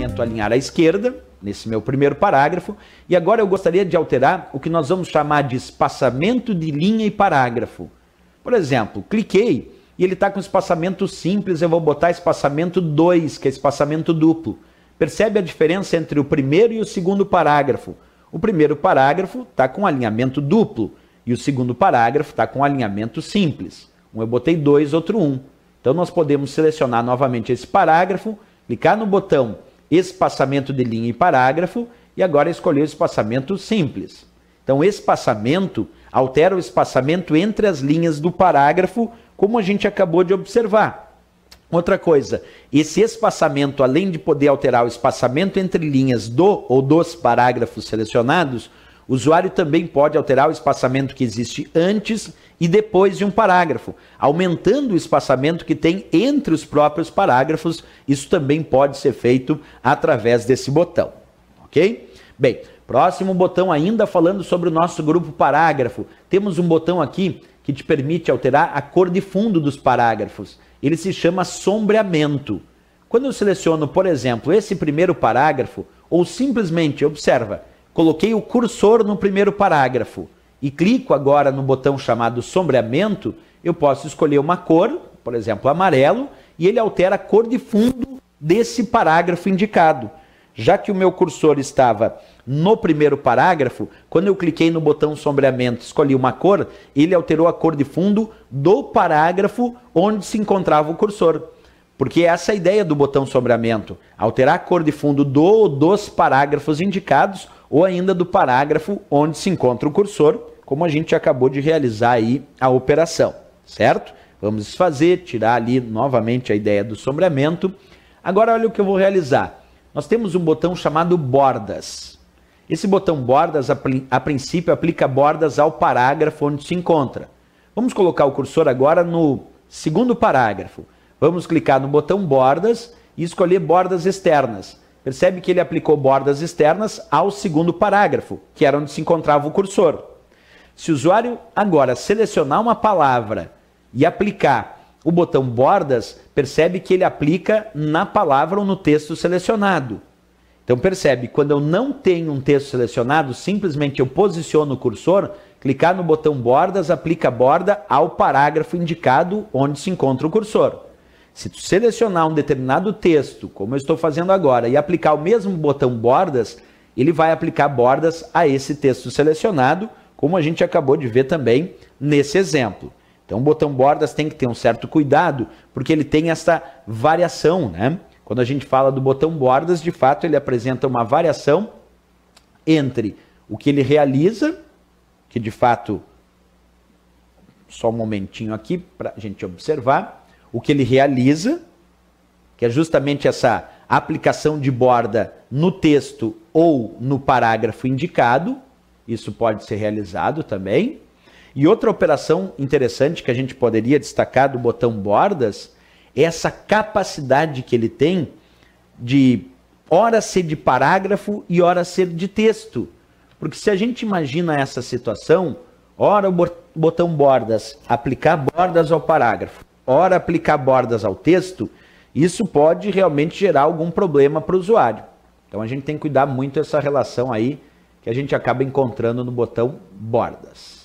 espaçamento alinhar à esquerda, nesse meu primeiro parágrafo, e agora eu gostaria de alterar o que nós vamos chamar de espaçamento de linha e parágrafo. Por exemplo, cliquei e ele está com espaçamento simples, eu vou botar espaçamento 2, que é espaçamento duplo. Percebe a diferença entre o primeiro e o segundo parágrafo? O primeiro parágrafo está com alinhamento duplo e o segundo parágrafo está com alinhamento simples. Um eu botei 2, outro 1. Então nós podemos selecionar novamente esse parágrafo, clicar no botão espaçamento de linha e parágrafo e agora escolher o espaçamento simples. Então espaçamento altera o espaçamento entre as linhas do parágrafo, como a gente acabou de observar. Outra coisa, esse espaçamento, além de poder alterar o espaçamento entre linhas do ou dos parágrafos selecionados, o usuário também pode alterar o espaçamento que existe antes e depois de um parágrafo, aumentando o espaçamento que tem entre os próprios parágrafos. Isso também pode ser feito através desse botão, ok? Bem, próximo botão ainda falando sobre o nosso grupo parágrafo. Temos um botão aqui que te permite alterar a cor de fundo dos parágrafos. Ele se chama sombreamento. Quando eu seleciono, por exemplo, esse primeiro parágrafo, ou simplesmente, observa, coloquei o cursor no primeiro parágrafo e clico agora no botão chamado sombreamento, eu posso escolher uma cor, por exemplo, amarelo, e ele altera a cor de fundo desse parágrafo indicado. Já que o meu cursor estava no primeiro parágrafo, quando eu cliquei no botão sombreamento, escolhi uma cor, ele alterou a cor de fundo do parágrafo onde se encontrava o cursor. Porque essa é a ideia do botão sombreamento, alterar a cor de fundo dos parágrafos indicados ou ainda do parágrafo onde se encontra o cursor, como a gente acabou de realizar aí a operação, certo? Vamos desfazer, tirar ali novamente a ideia do sombreamento. Agora olha o que eu vou realizar. Nós temos um botão chamado bordas. Esse botão bordas, a princípio, aplica bordas ao parágrafo onde se encontra. Vamos colocar o cursor agora no segundo parágrafo. Vamos clicar no botão bordas e escolher bordas externas. Percebe que ele aplicou bordas externas ao segundo parágrafo, que era onde se encontrava o cursor. Se o usuário agora selecionar uma palavra e aplicar o botão bordas, percebe que ele aplica na palavra ou no texto selecionado. Então percebe, quando eu não tenho um texto selecionado, simplesmente eu posiciono o cursor, clicar no botão bordas, aplica a borda ao parágrafo indicado onde se encontra o cursor. Se tu selecionar um determinado texto, como eu estou fazendo agora, e aplicar o mesmo botão bordas, ele vai aplicar bordas a esse texto selecionado, como a gente acabou de ver também nesse exemplo. Então o botão bordas tem que ter um certo cuidado, porque ele tem essa variação, né? Quando a gente fala do botão bordas, de fato ele apresenta uma variação entre o que ele realiza, que de fato, só um momentinho aqui para a gente observar, o que ele realiza, que é justamente essa aplicação de borda no texto ou no parágrafo indicado, isso pode ser realizado também. E outra operação interessante que a gente poderia destacar do botão bordas é essa capacidade que ele tem de ora ser de parágrafo e ora ser de texto. Porque se a gente imagina essa situação, ora o botão bordas, aplicar bordas ao parágrafo, ora aplicar bordas ao texto, isso pode realmente gerar algum problema para o usuário. Então a gente tem que cuidar muito dessa relação aí que a gente acaba encontrando no botão bordas.